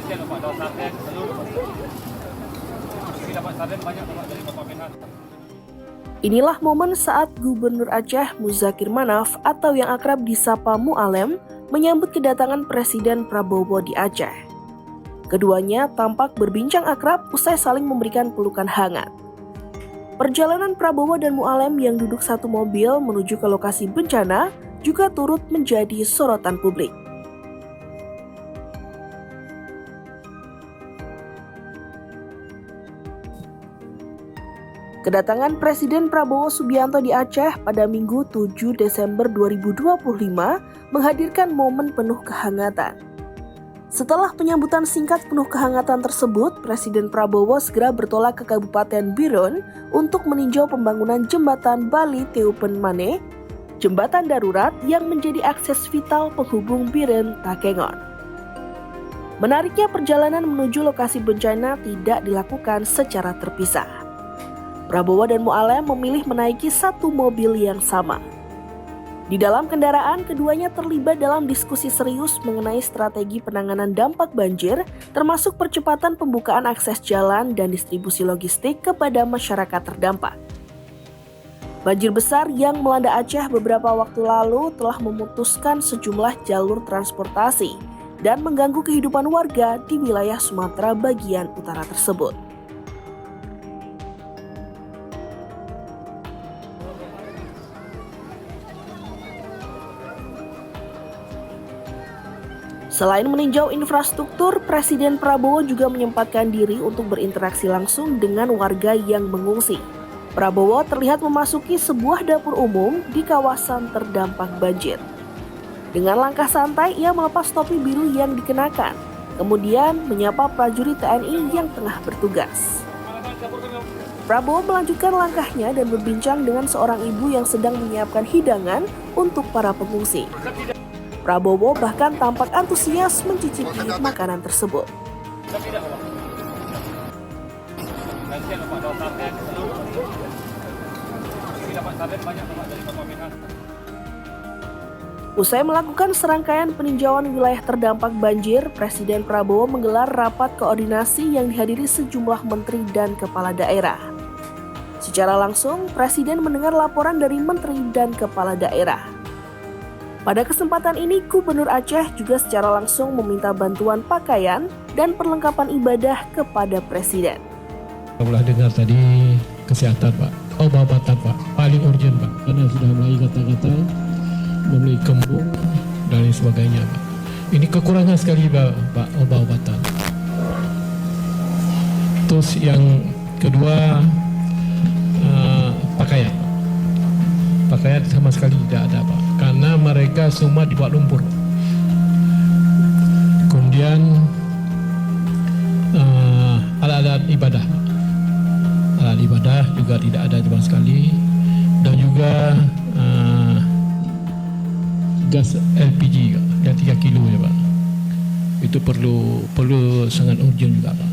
Kasihan Pak, dapat sarden seluruh Pak. Ini dapat sarden banyak Pak dari Bapak Menhan. Inilah momen saat Gubernur Aceh Muzakir Manaf atau yang akrab disapa Mu'alem menyambut kedatangan Presiden Prabowo di Aceh. Keduanya tampak berbincang akrab usai saling memberikan pelukan hangat. Perjalanan Prabowo dan Mu'alem yang duduk satu mobil menuju ke lokasi bencana juga turut menjadi sorotan publik. Kedatangan Presiden Prabowo Subianto di Aceh pada Minggu 7 Desember 2025 menghadirkan momen penuh kehangatan. Setelah penyambutan singkat penuh kehangatan tersebut, Presiden Prabowo segera bertolak ke Kabupaten Biren untuk meninjau pembangunan jembatan Bali Teupen Mane, jembatan darurat yang menjadi akses vital penghubung Biren Takengon. Menariknya, perjalanan menuju lokasi bencana tidak dilakukan secara terpisah. Prabowo dan Mu'alem memilih menaiki satu mobil yang sama. Di dalam kendaraan, keduanya terlibat dalam diskusi serius mengenai strategi penanganan dampak banjir, termasuk percepatan pembukaan akses jalan dan distribusi logistik kepada masyarakat terdampak. Banjir besar yang melanda Aceh beberapa waktu lalu telah memutuskan sejumlah jalur transportasi dan mengganggu kehidupan warga di wilayah Sumatera bagian utara tersebut. Selain meninjau infrastruktur, Presiden Prabowo juga menyempatkan diri untuk berinteraksi langsung dengan warga yang mengungsi. Prabowo terlihat memasuki sebuah dapur umum di kawasan terdampak banjir. Dengan langkah santai, ia melepas topi biru yang dikenakan, kemudian menyapa prajurit TNI yang tengah bertugas. Prabowo melanjutkan langkahnya dan berbincang dengan seorang ibu yang sedang menyiapkan hidangan untuk para pengungsi. Prabowo bahkan tampak antusias mencicipi makanan tersebut. Kasihan Pak, dapat sarden seluruh Pak. Ini dapat sarden banyak Pak dari Bapak Menhan. Usai melakukan serangkaian peninjauan wilayah terdampak banjir, Presiden Prabowo menggelar rapat koordinasi yang dihadiri sejumlah menteri dan kepala daerah. Secara langsung, Presiden mendengar laporan dari menteri dan kepala daerah. Pada kesempatan ini, Gubernur Aceh juga secara langsung meminta bantuan pakaian dan perlengkapan ibadah kepada Presiden. Telah dengar tadi kesehatan Pak, obat-obatan Pak, paling urgent Pak, karena sudah mulai kata-kata, mulai kembung dan lain sebagainya Pak. Ini kekurangan sekali Pak, obat-obatan. Terus yang kedua, pakaian. Pakaian sama sekali tidak ada Pak, karena mereka semua dibuat lumpur. Kemudian alat-alat ibadah, alat ibadah juga tidak ada sama sekali, dan juga gas LPG yang 3 kilo ya Pak. Itu perlu sangat urgent juga Pak.